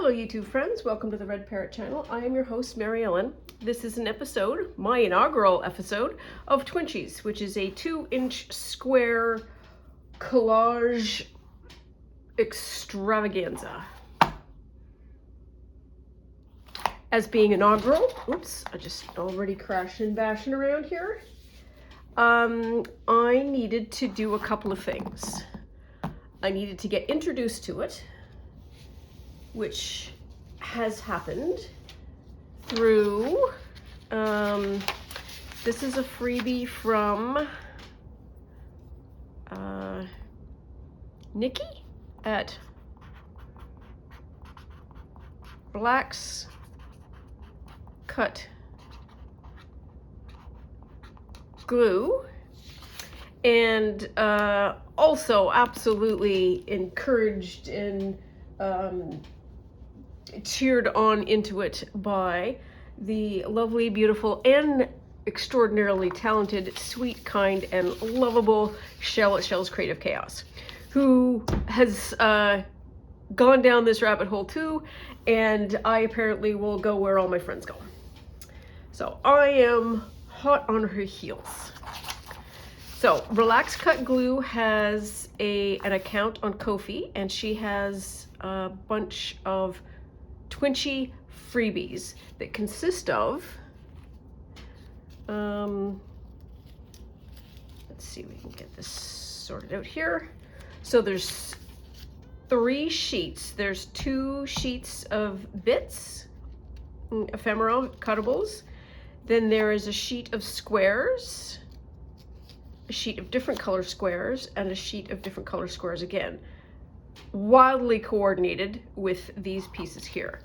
Hello YouTube friends, welcome to the Red Parrot channel. I am your host Mary Ellen. This is an episode, my inaugural episode, of Twinchies, which is a 2-inch square collage extravaganza. As being inaugural, oops, I just already crashing and bashing around here. I needed to do a couple of things. I needed to get introduced to it, which has happened through, this is a freebie from Nikki at Relax Cut Glue, and also absolutely encouraged and cheered on into it by the lovely, beautiful, and extraordinarily talented, sweet, kind, and lovable Shell at Shell's Creative Chaos, who has gone down this rabbit hole too, and I apparently will go where all my friends go. So I am hot on her heels. So Relax Cut Glue has an account on Ko-fi, and she has a bunch of Twinchy freebies that consist of, let's see if we can get this sorted out here. So there's 3 sheets. There's 2 sheets of bits, ephemera cuttables. Then there is a sheet of squares, a sheet of different color squares, and a sheet of different color squares again, wildly coordinated with these pieces here.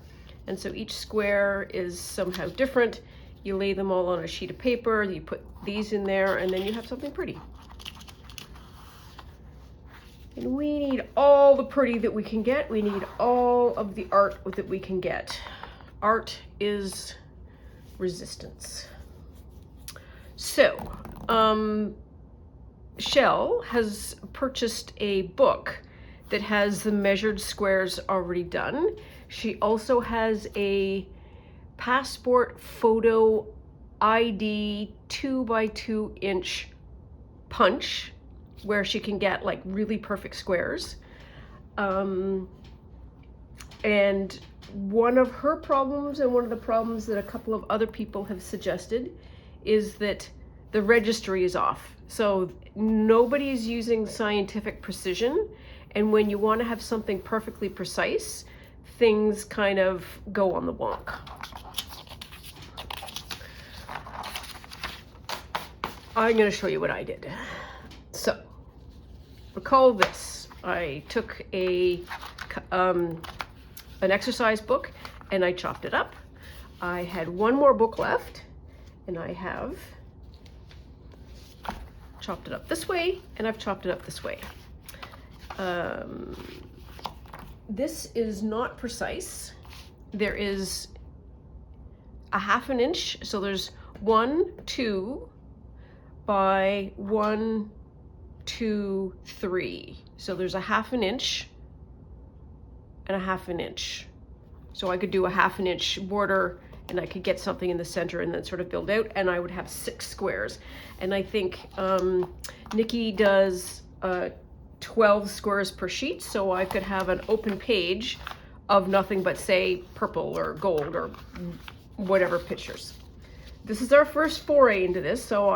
And so each square is somehow different. You lay them all on a sheet of paper, you put these in there, and then you have something pretty. And we need all the pretty that we can get. We need all of the art that we can get. Art is resistance. So, Shell has purchased a book that has the measured squares already done. She also has a passport photo ID 2x2 inch punch where she can get like really perfect squares. And one of her problems, and one of the problems that a couple of other people have suggested, is that the registry is off. So nobody's using scientific precision, and when you want to have something perfectly precise, things kind of go on the wonk. I'm going to show you what I did. So, recall this. I took an exercise book and I chopped it up. I had one more book left, and I have chopped it up this way, and I've chopped it up this way. This is not precise. There is a 1/2 inch, so there's 1, 2 by 1, 2, 3. So there's a 1/2 inch and a 1/2 inch. So I could do a 1/2 inch border, and I could get something in the center and then sort of build out, and I would have 6 squares. And I think Nikki does 12 squares per sheet, so I could have an open page of nothing but, say, purple or gold or whatever pictures. This is our first foray into this, so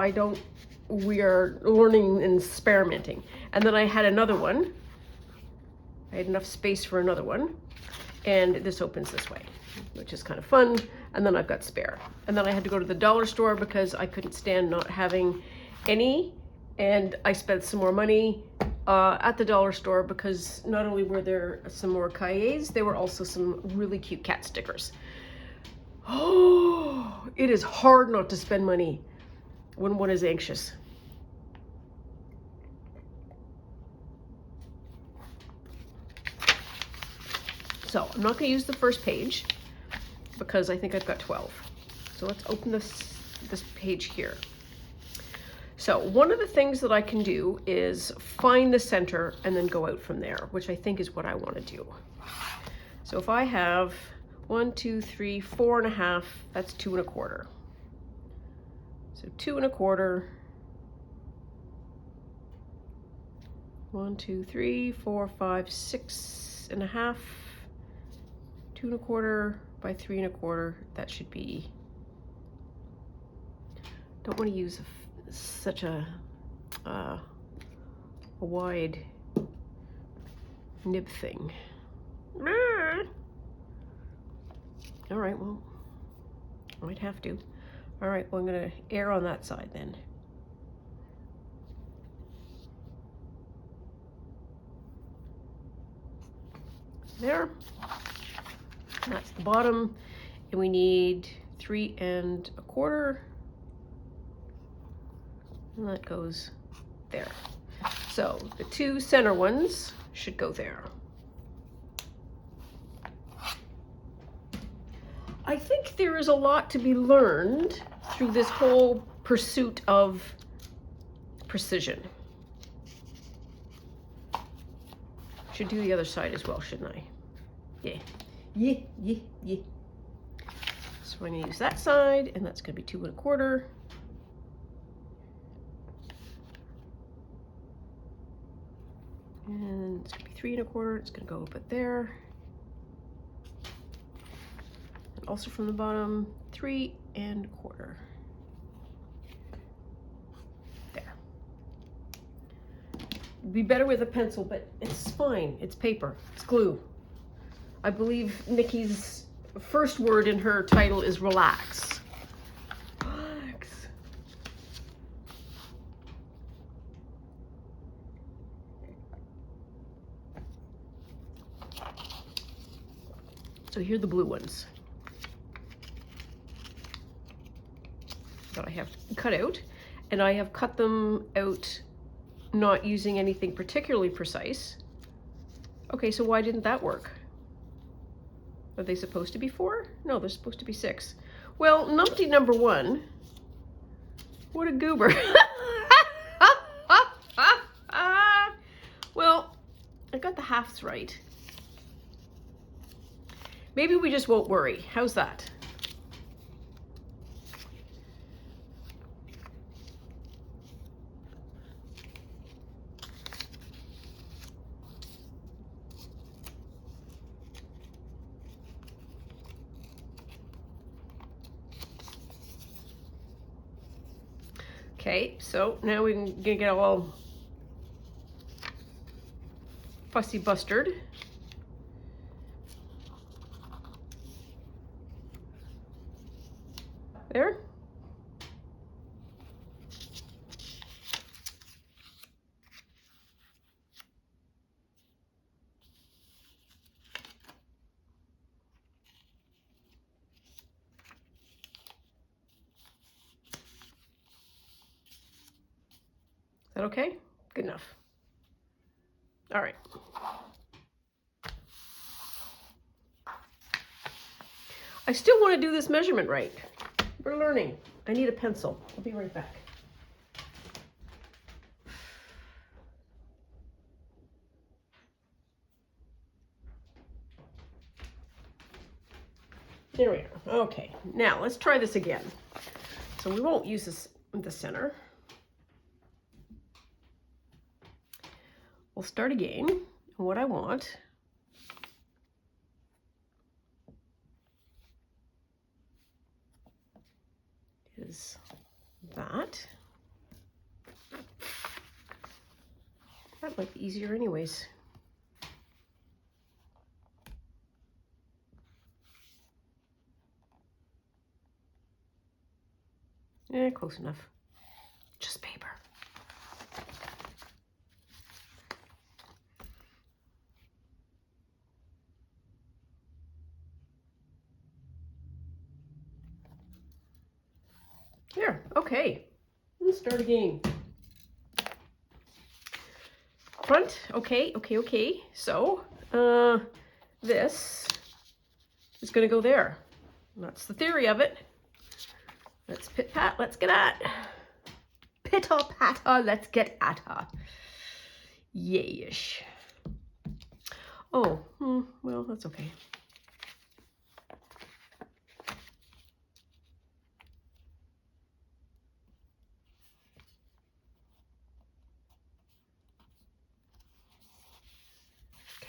we are learning and experimenting. And then I had another one. I had enough space for another one, and this opens this way, which is kind of fun. And then I've got spare. And then I had to go to the dollar store because I couldn't stand not having any, and I spent some more money at the dollar store because not only were there some more cahiers, there were also some really cute cat stickers. Oh, it is hard not to spend money when one is anxious. So I'm not going to use the first page because I think I've got 12. So let's open this page here. So one of the things that I can do is find the center and then go out from there, which I think is what I want to do. So if I have 1, 2, 3, 4.5, that's 2 1/4. So 2 1/4. 1, 2, 3, 4, 5, 6.5. 2 1/4 by 3 1/4. That should be. Don't want to use such a wide nib thing. All right, well, I might have to. All right, well, I'm gonna err on that side then. There, that's the bottom, and we need 3 1/4, and that goes there. So the 2 center ones should go there. I think there is a lot to be learned through this whole pursuit of precision. Should do the other side as well, shouldn't I? Yeah. So I'm gonna use that side, and that's gonna be 2 1/4. And it's gonna be 3 1/4. It's gonna go up there. And also from the bottom, 3 1/4. There. It'd be better with a pencil, but it's fine. It's paper. It's glue. I believe Nikki's first word in her title is relax. Relax. So here are the blue ones that I have cut out, and I have cut them out not using anything particularly precise. Okay, so why didn't that work? Are they supposed to be 4? No, they're supposed to be 6. Well, numpty number 1. What a goober. Well, I got the halves right. Maybe we just won't worry. How's that? Okay, so now we're gonna get all fussy bustard. There. Is that okay? Good enough. All right. I still want to do this measurement right. We're learning. I need a pencil. I'll be right back. There we are. Okay, now let's try this again. So we won't use this in the center. We'll start again. And what I want is that. That might be easier anyways. Yeah, close enough. Just paper. Here, okay. Let's start again. Front, okay. So, this is gonna go there. That's the theory of it. Let's pit-pat, let's get at. Pitter-patter, let's get at her. Yayish. Oh, well, that's okay.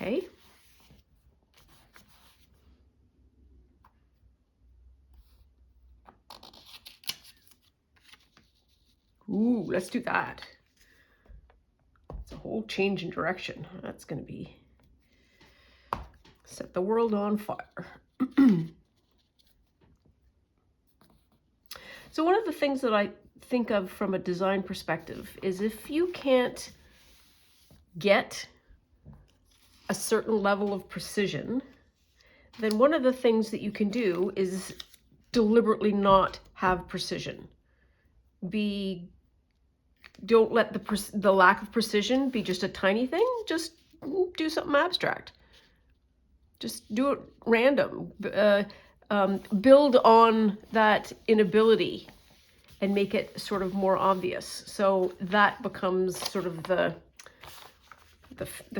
Okay. Ooh, let's do that. It's a whole change in direction. That's going to be set the world on fire. So one of the things that I think of from a design perspective is if you can't get a certain level of precision, then one of the things that you can do is deliberately not have precision. Don't let the lack of precision be just a tiny thing. Just do something abstract. Just do it random. Build on that inability and make it sort of more obvious. So that becomes sort of the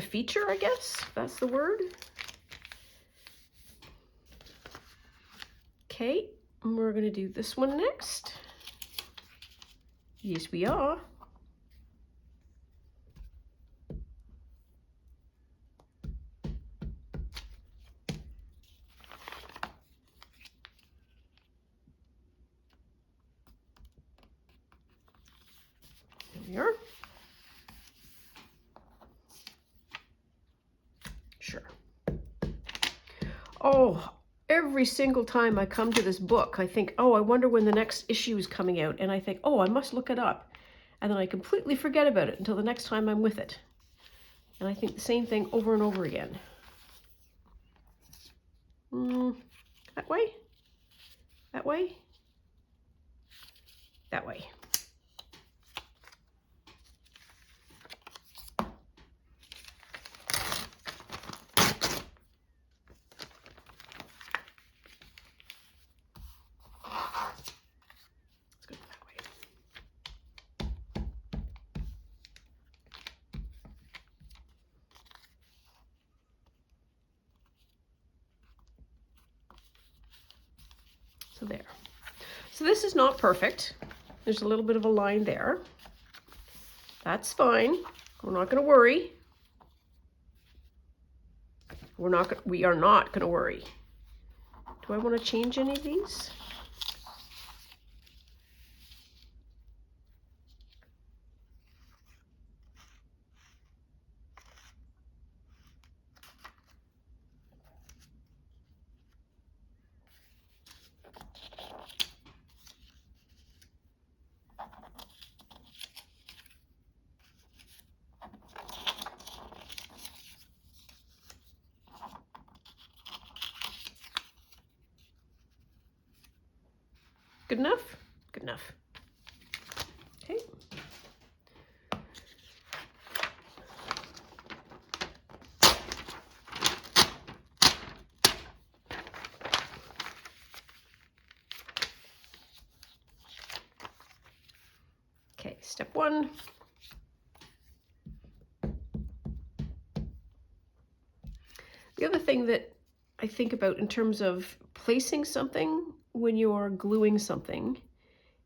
feature, I guess, if that's the word. Okay, and we're going to do this one next. Yes, we are. There we are. Sure. Oh, every single time I come to this book, I think, oh, I wonder when the next issue is coming out. And I think, oh, I must look it up. And then I completely forget about it until the next time I'm with it. And I think the same thing over and over again. That way? That way? That way. So there. So this is not perfect. There's a little bit of a line there. That's fine. We're not going to worry. We are not going to worry. Do I want to change any of these? Good enough? Good enough. Okay. Okay, step one. The other thing that I think about in terms of placing something when you're gluing something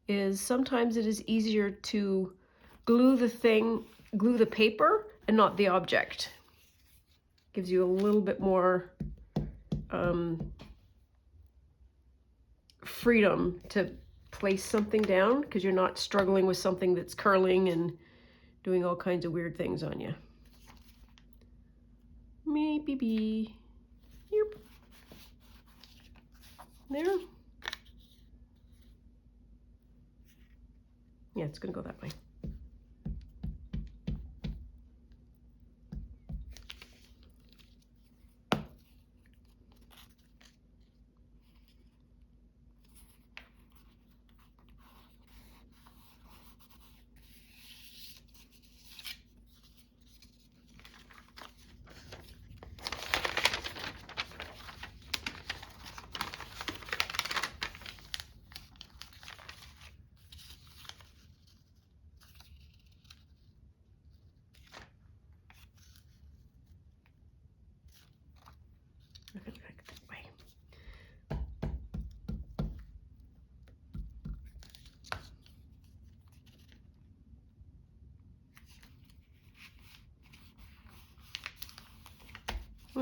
is sometimes it is easier to glue the paper and not the object. Gives you a little bit more freedom to place something down because you're not struggling with something that's curling and doing all kinds of weird things on you. Maybe. Yep. There. Yeah, it's gonna go that way.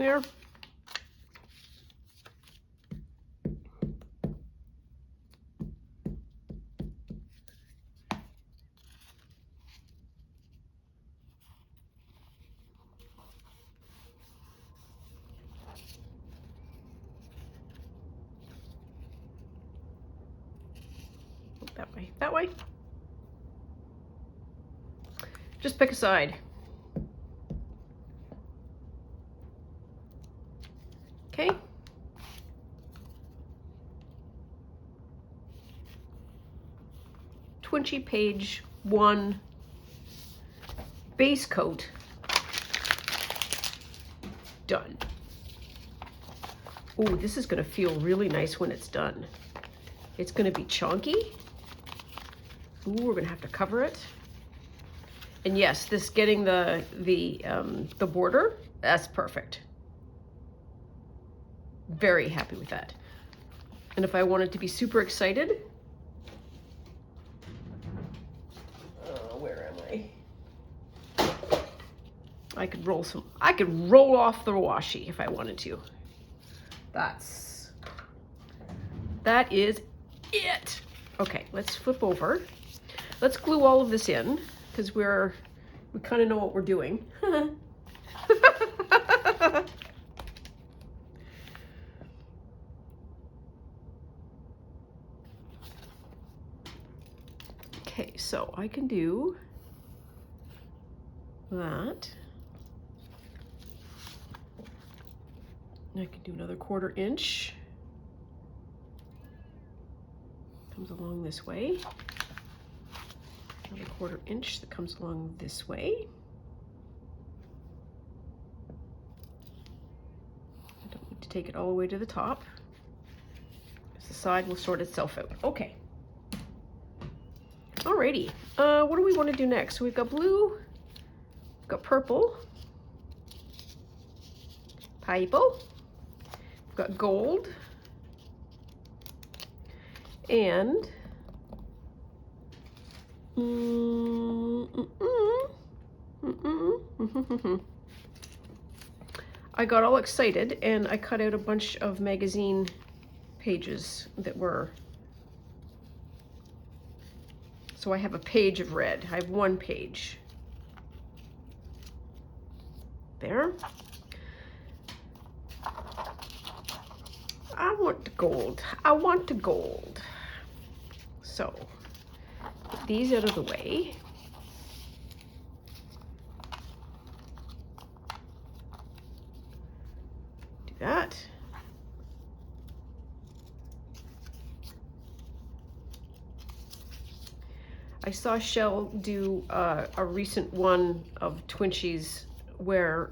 There. That way, that way. Just pick a side. Okay. Twinchy page 1 base coat done. Ooh, this is going to feel really nice when it's done. It's going to be chunky. Ooh, we're going to have to cover it. And yes, this getting the border, that's perfect. Very happy with that. And if I wanted to be super excited, where am I? I could roll off the washi if I wanted to. That is it. Okay, let's flip over. Let's glue all of this in because we kind of know what we're doing. Okay, so I can do that. I can do another 1/4 inch. Comes along this way. Another 1/4 inch that comes along this way. I don't need to take it all the way to the top, because the side will sort itself out. Okay. Alrighty. What do we want to do next? So we've got blue, we've got purple, we've got gold, and I got all excited and I cut out a bunch of magazine pages that were, so I have a page of red. I have 1 page. There. I want gold. I want the gold. So, put these out of the way. Do that. I saw Shell do a recent one of Twinchy's where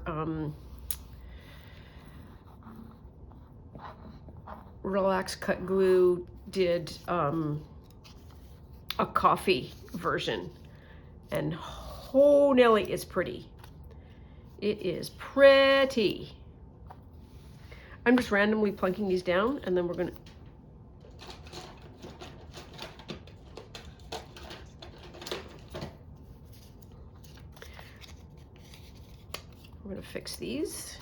Relax Cut Glue did a coffee version, and oh Nelly, it's pretty. It is pretty. I'm just randomly plunking these down, and then we're gonna fix these.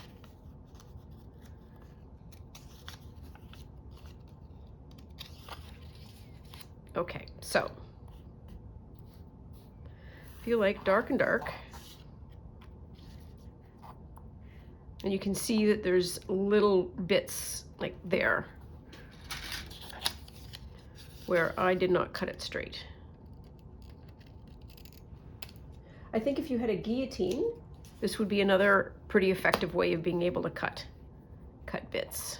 Okay, so if you like dark and dark, and you can see that there's little bits like there where I did not cut it straight. I think if you had a guillotine, this would be another pretty effective way of being able to cut bits.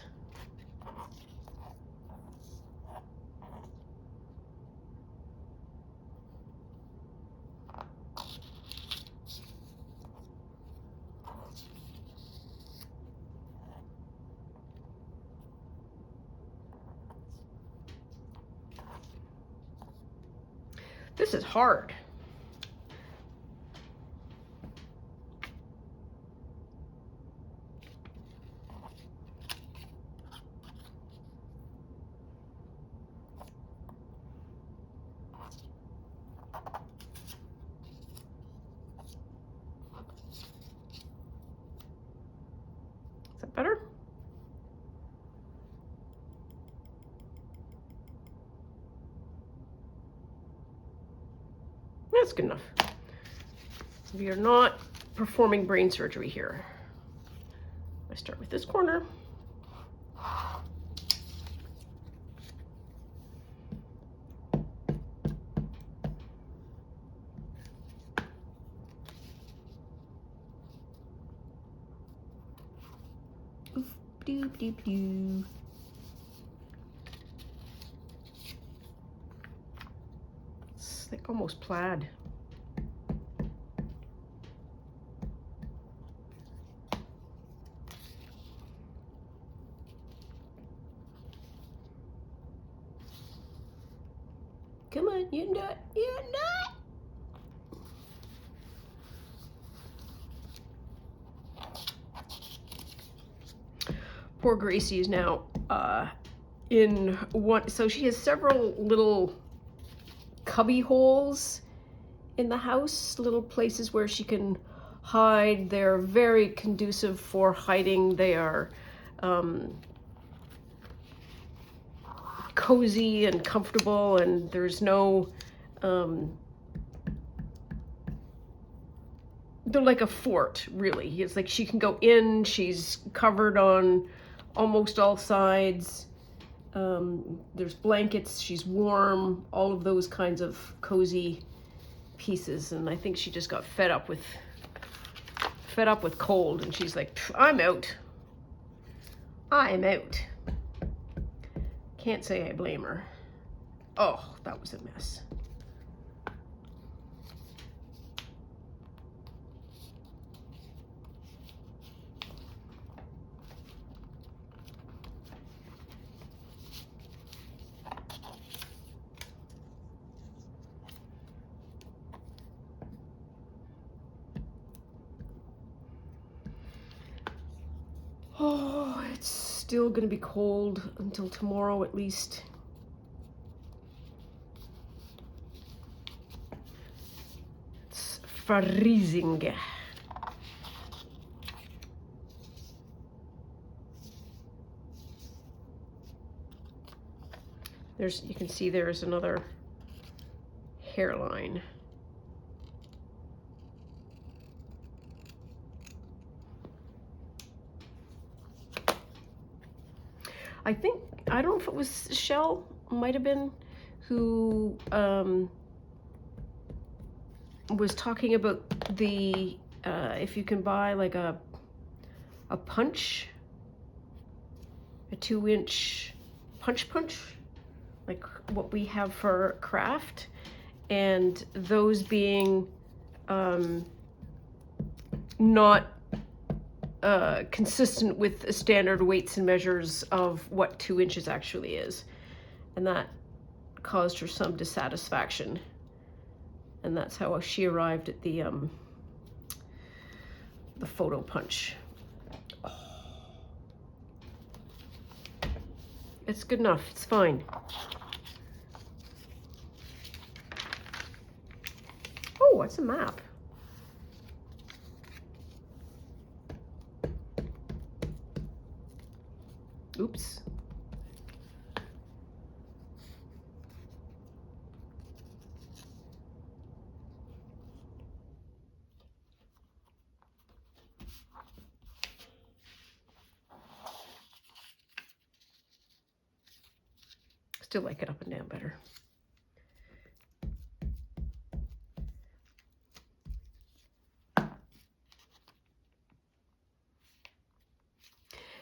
This is hard. That's good enough. We are not performing brain surgery here. I start with this corner. Oof, doop, doop, doop. It's like almost plaid. Come on, you can do it. You can do it. Poor Gracie is now in one, so she has several little cubby holes in the house, little places where she can hide. They're very conducive for hiding. They are cozy and comfortable, and there's no they're like a fort, really. It's like she can go in, she's covered on almost all sides. There's blankets, she's warm, all of those kinds of cozy pieces. And I think she just got fed up with cold, and she's like, I'm out. I'm out. Can't say I blame her. Oh, that was a mess. Oh, it's still gonna be cold until tomorrow at least. It's freezing. You can see there's another hairline. I don't know if it was Shell, might have been, who was talking about the, if you can buy like a punch, a 2-inch punch, like what we have for craft, and those being not consistent with standard weights and measures of what 2 inches actually is. And that caused her some dissatisfaction. And that's how she arrived at the photo punch. Oh. It's good enough, it's fine. Oh, it's a map. Oops. Still like it up and down better.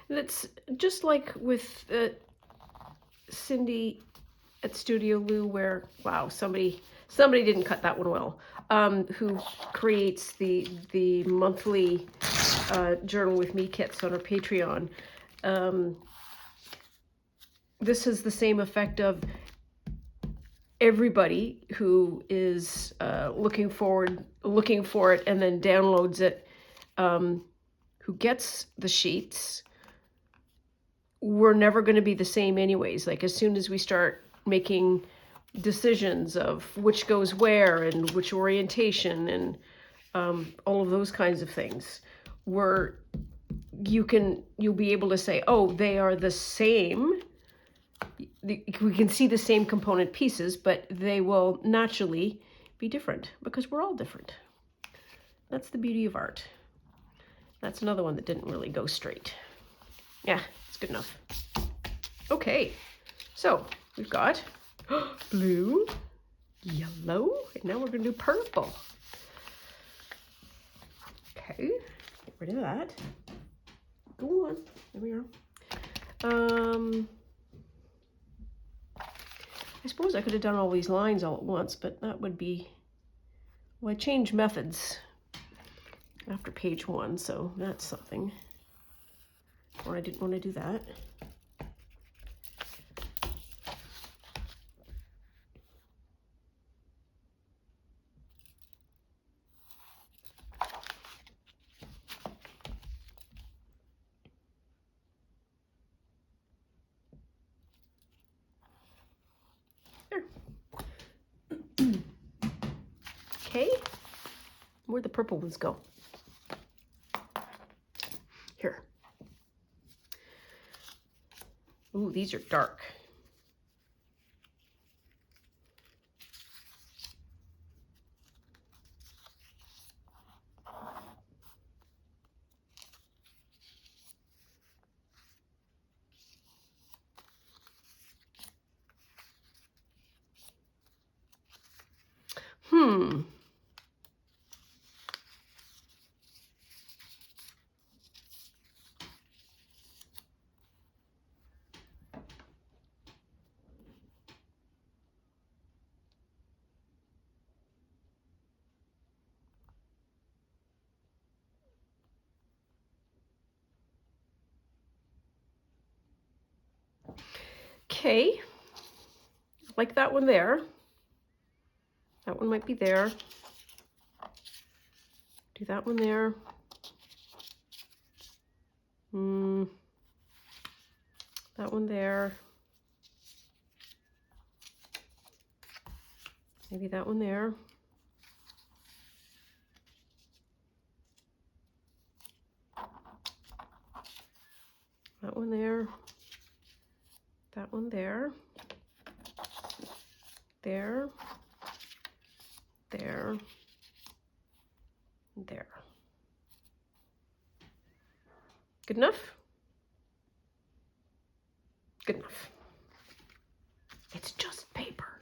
And it's just like with Cindy at Studio Lou, where, wow, somebody didn't cut that one well, who creates the monthly Journal with Me kits on her Patreon. This has the same effect of everybody who is looking for it and then downloads it, who gets the sheets. We're never going to be the same anyways. Like, as soon as we start making decisions of which goes where and which orientation and all of those kinds of things, you'll be able to say, oh, they are the same. We can see the same component pieces, but they will naturally be different because we're all different. That's the beauty of art. That's another one that didn't really go straight. Yeah, it's good enough. Okay, so we've got blue, yellow, and now we're gonna do purple. Okay, get rid of that. Go on, there we are. I suppose I could have done all these lines all at once, but that would be, well, I changed methods after page 1, so that's something. Or I didn't want to do that. There. Okay, where'd the purple ones go? Here. Ooh, these are dark. Okay, like that one there. That one might be there. Do that one there. That one there. Maybe that one there. That one there. That one there. There. There. There. Good enough? Good enough. It's just paper.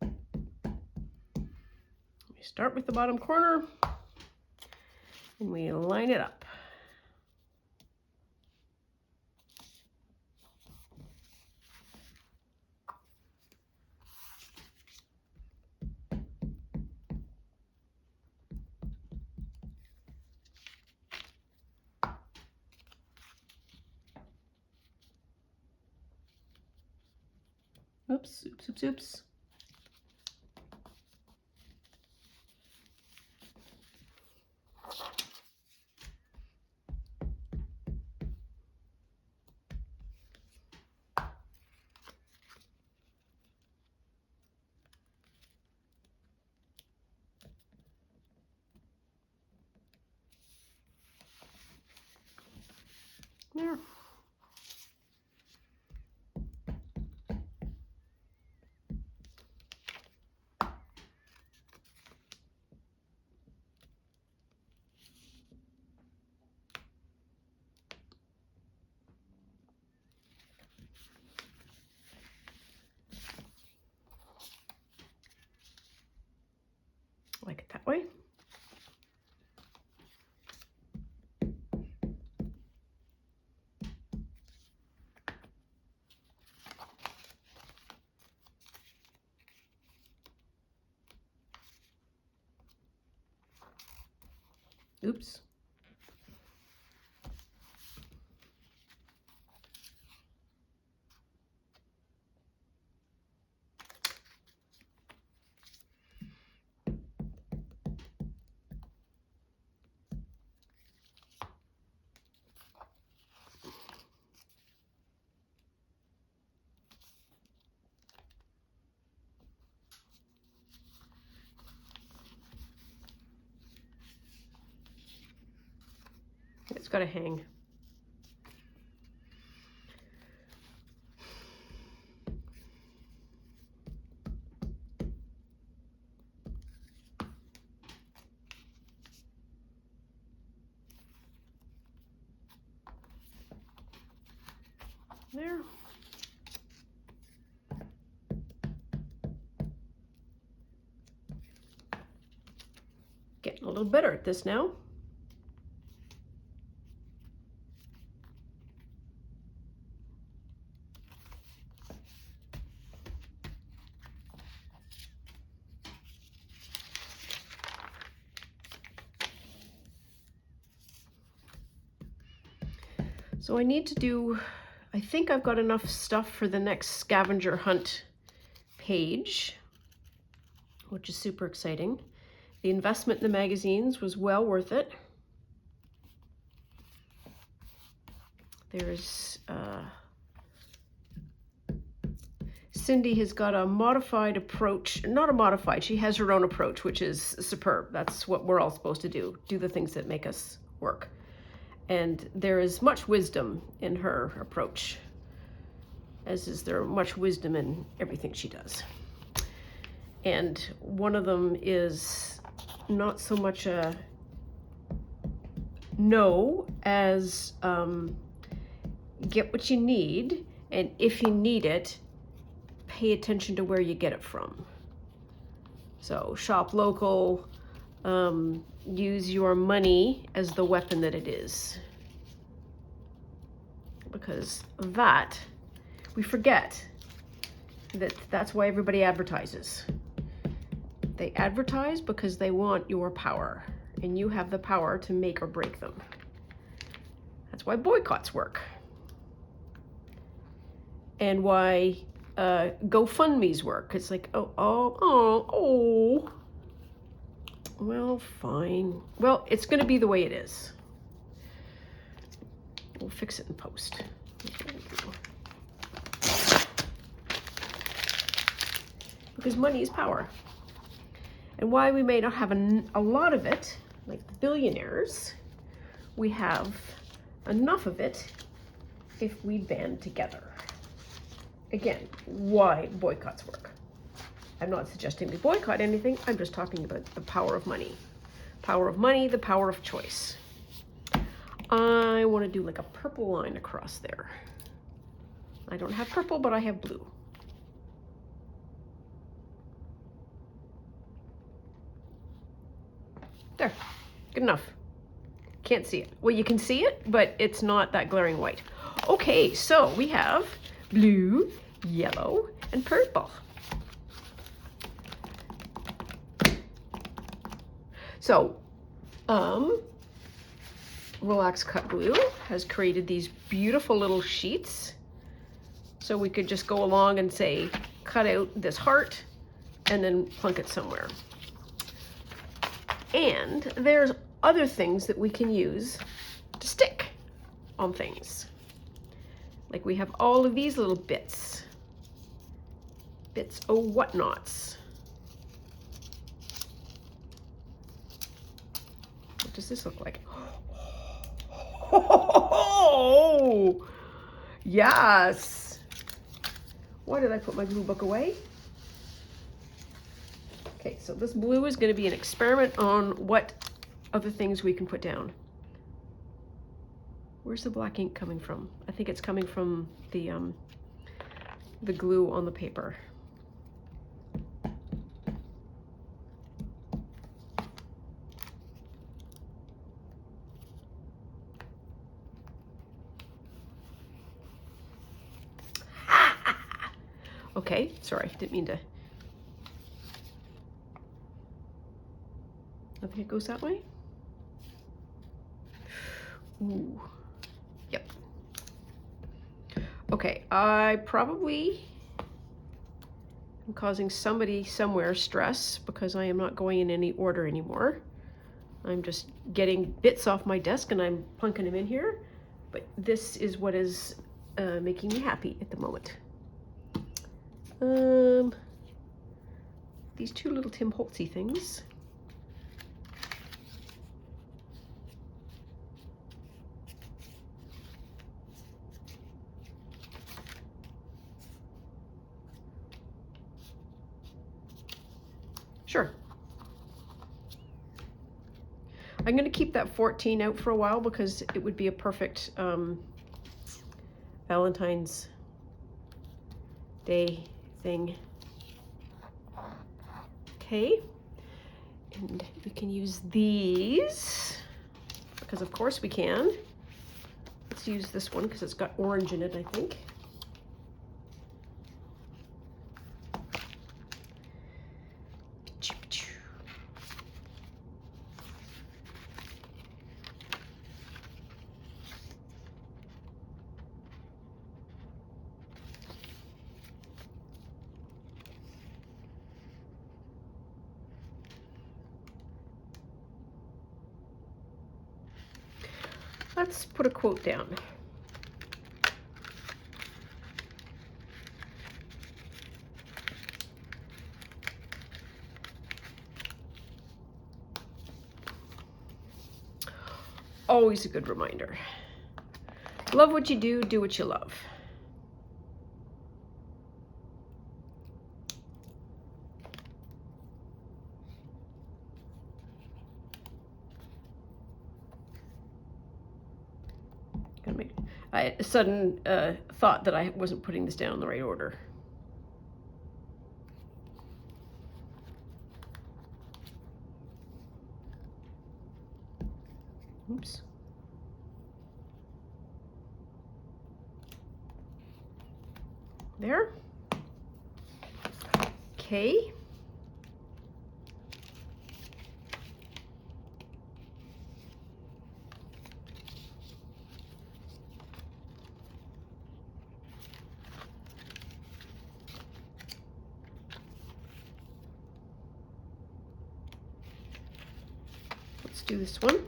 We start with the bottom corner and we line it up. Oops, oops, oops, oops. There. Like it that way. Oops. It's got to hang. There. Getting a little better at this now. So I need to do, I think I've got enough stuff for the next scavenger hunt page, which is super exciting. The investment in the magazines was well worth it. There's, Cindy has got a modified approach, not a modified, she has her own approach, which is superb. That's what we're all supposed to do the things that make us work. And there is much wisdom in her approach, as is there much wisdom in everything she does. And one of them is not so much a no as get what you need, and if you need it, pay attention to where you get it from. So shop local, use your money as the weapon that it is. Because that, we forget that that's why everybody advertises. They advertise because they want your power, and you have the power to make or break them. That's why boycotts work. And why GoFundMe's work. It's like, oh. Well, fine. Well, it's going to be the way it is. We'll fix it in post. Because money is power. And why we may not have a lot of it, like the billionaires, we have enough of it if we band together. Again, why boycotts work. I'm not suggesting we boycott anything. I'm just talking about the power of money. Power of money, the power of choice. I want to do like a purple line across there. I don't have purple, but I have blue. There, good enough. Can't see it. Well, you can see it, but it's not that glaring white. Okay, so we have blue, yellow, and purple. So, Relax Cut Glue has created these beautiful little sheets. So we could just go along and say, cut out this heart and then plunk it somewhere. And there's other things that we can use to stick on things. Like we have all of these little bits of whatnots. What does this look like? Oh, yes. Why did I put my glue book away? Okay, so this blue is going to be an experiment on what other things we can put down. Where's the black ink coming from? I think it's coming from the glue on the paper. Okay, sorry, didn't mean to. I think it goes that way. Ooh, yep. Okay, I probably am causing somebody somewhere stress because I am not going in any order anymore. I'm just getting bits off my desk and I'm plunking them in here, but this is what is making me happy at the moment. These two little Tim Holtzy things. Sure. I'm going to keep that 14 out for a while because it would be a perfect Valentine's Day thing. Okay, and we can use these because of course we can. Let's use this one because it's got orange in it, I think. Let's put a quote down. Always a good reminder. Love what you do what you love. I had a sudden thought that I wasn't putting this down in the right order. Oops. There. Okay. Let's do this one.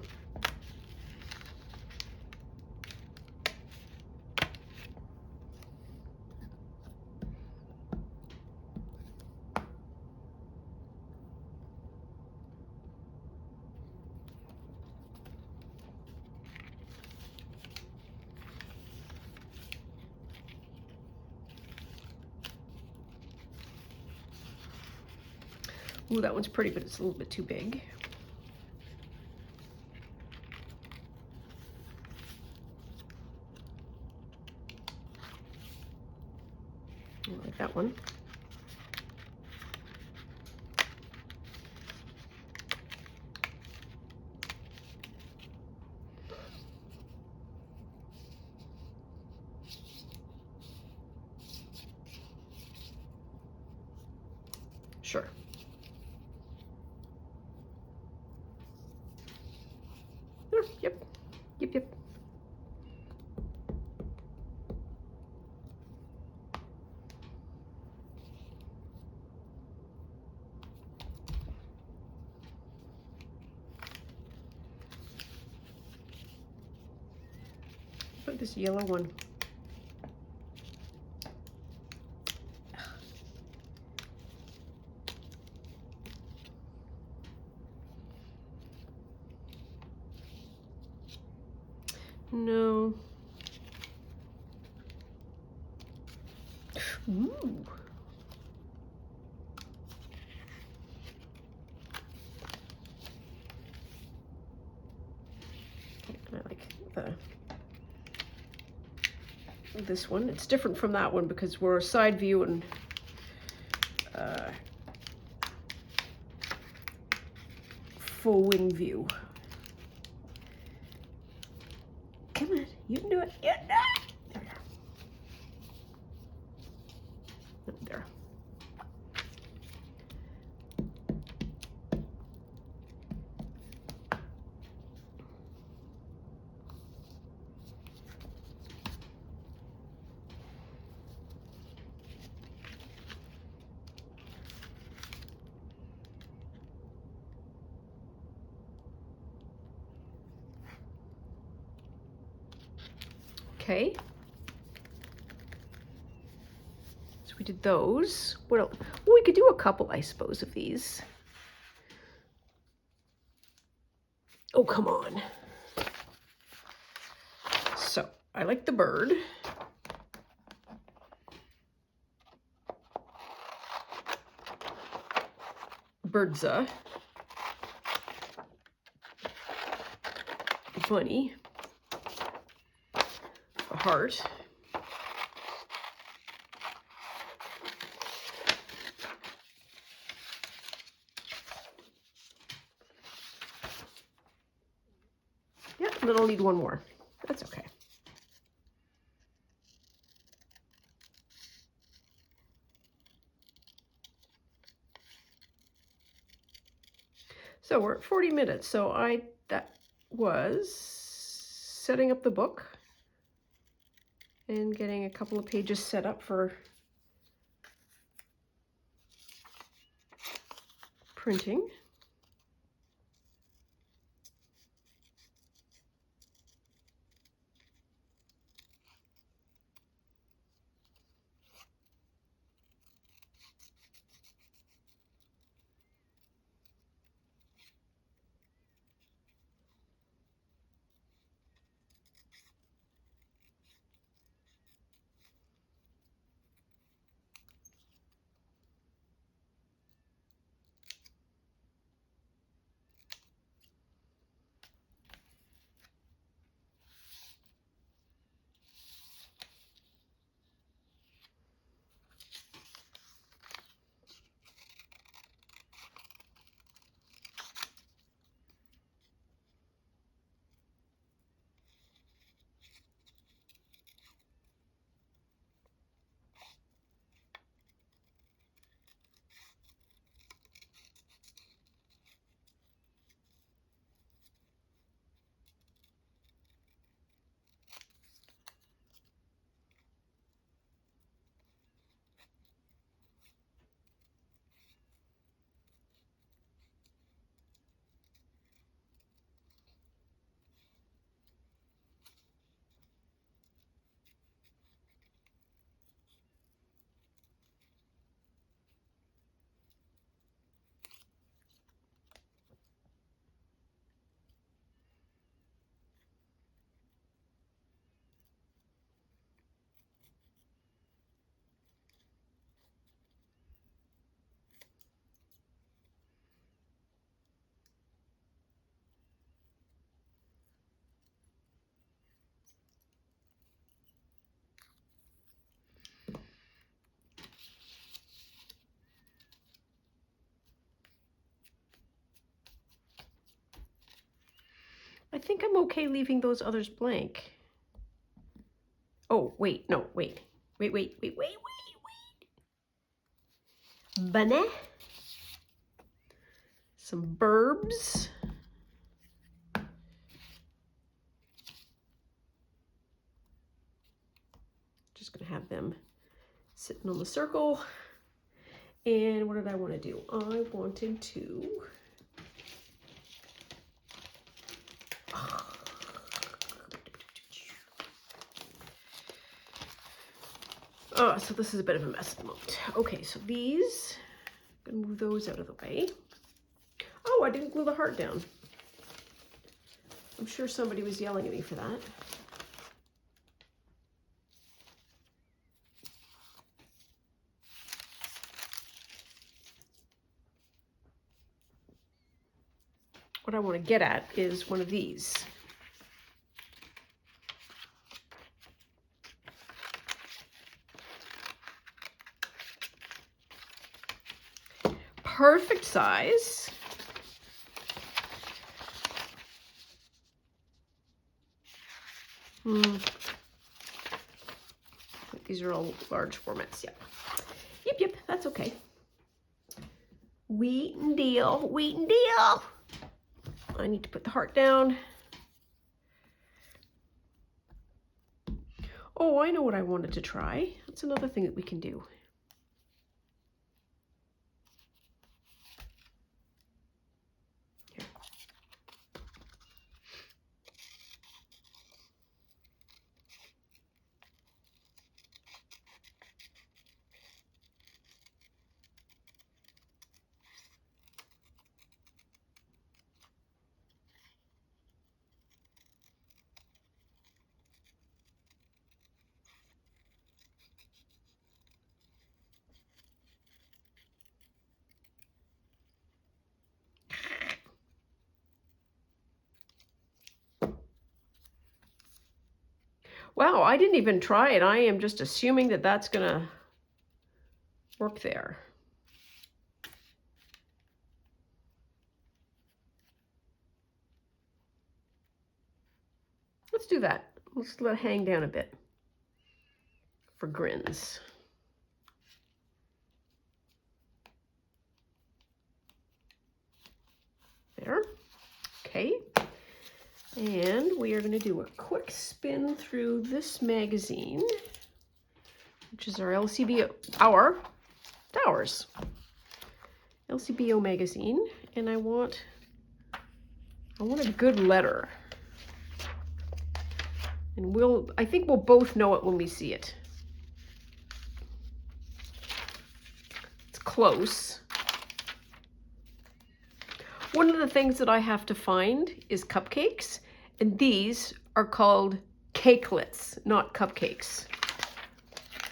Ooh, that one's pretty, but it's a little bit too big. I like that one. Sure. Oh, yep. Yep. Put this yellow one. No. Ooh. I like this one. It's different from that one because we're a side view and full wing view. Come on, you can do it. You can do it. There. Okay. So we did those. What else? Well, we could do a couple, I suppose, of these. Oh, come on. So I like the bird. Birdza. Bunny. A heart. and I'll need one more. That's okay. So we're at 40 minutes. So that was setting up the book and getting a couple of pages set up for printing. I think I'm okay leaving those others blank. Oh, wait, no, wait. Wait. Bonnet. Some burbs. Just gonna have them sitting on the circle. And what did I want to do? I wanted to so this is a bit of a mess at the moment. Okay, so these, I'm gonna move those out of the way. Oh, I didn't glue the heart down. I'm sure somebody was yelling at me for that. What I want to get at is one of these. Perfect size. These are all large formats, yeah. Yep, that's okay. Wheat and deal. I need to put the heart down. Oh, I know what I wanted to try. That's another thing that we can do. Wow, I didn't even try it. I am just assuming that that's gonna work there. do that. Let's let it hang down a bit for grins. There. Okay. And we are going to do a quick spin through this magazine, which is our LCBO magazine, and I want a good letter. And I think we'll both know it when we see it. It's close. One of the things that I have to find is cupcakes, and these are called cakelets, not cupcakes.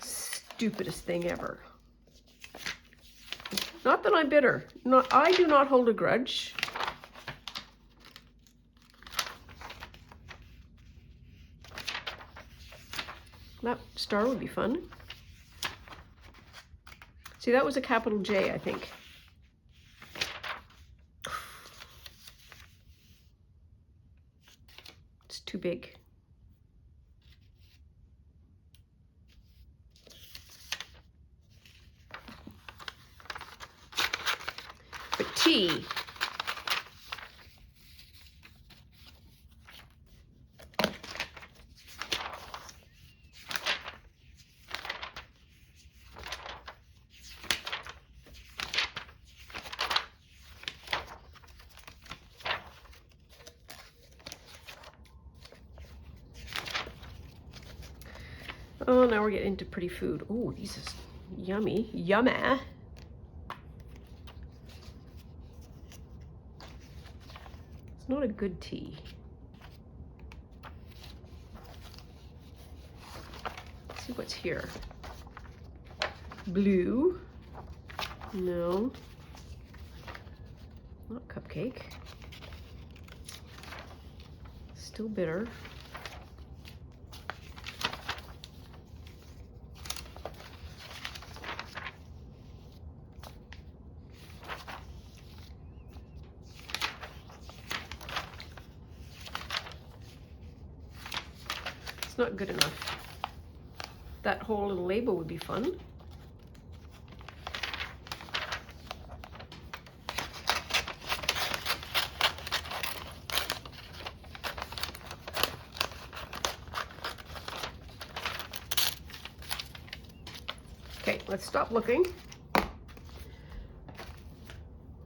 Stupidest thing ever. Not that I'm bitter. I do not hold a grudge. That star would be fun. See, that was a capital J, I think. It's too big. But T. Oh, now we're getting into pretty food. Oh, these is yummy. Yummy. It's not a good tea. Let's see what's here. Blue. No. Not cupcake. Still bitter. Not good enough. That whole little label would be fun. Okay, let's stop looking.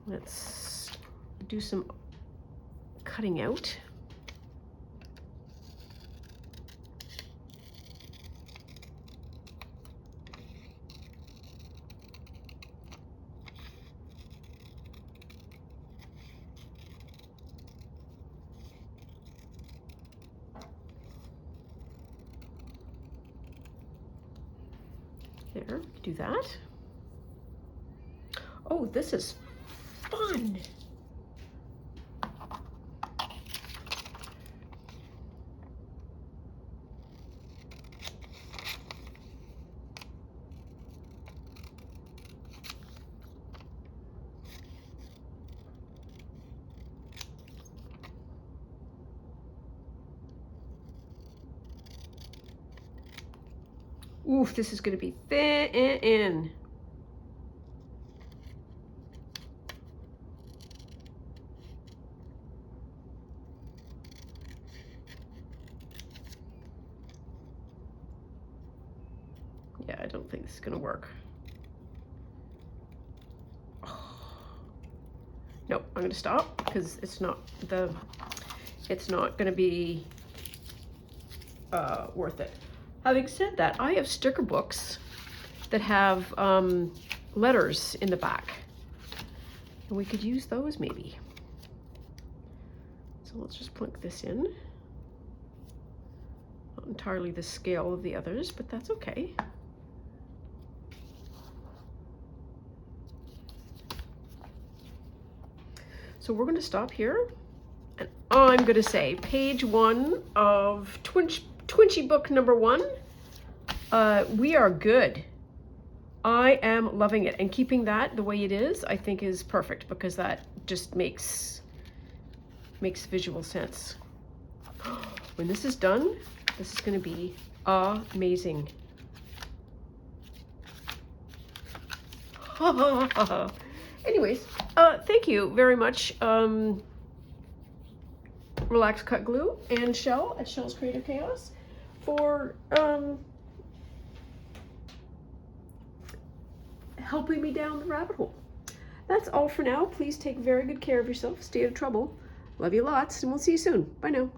Let's do some cutting out. There, do that. Oh, this is fun. Oof, this is going to be thin. Yeah, I don't think this is going to work. Nope, I'm going to stop because it's not going to be worth it. Having said that, I have sticker books that have letters in the back, and we could use those maybe. So let's just plunk this in. Not entirely the scale of the others, but that's okay. So we're going to stop here, and I'm going to say page 1 of Twinchy book number 1. We are good. I am loving it, and keeping that the way it is, I think, is perfect because that just makes visual sense. When this is done, this is going to be amazing. Anyways, thank you very much, Relax Cut Glue and Shell at Shell's Creative Chaos for helping me down the rabbit hole. That's all for now. Please take very good care of yourself. Stay out of trouble. Love you lots, and we'll see you soon. Bye now.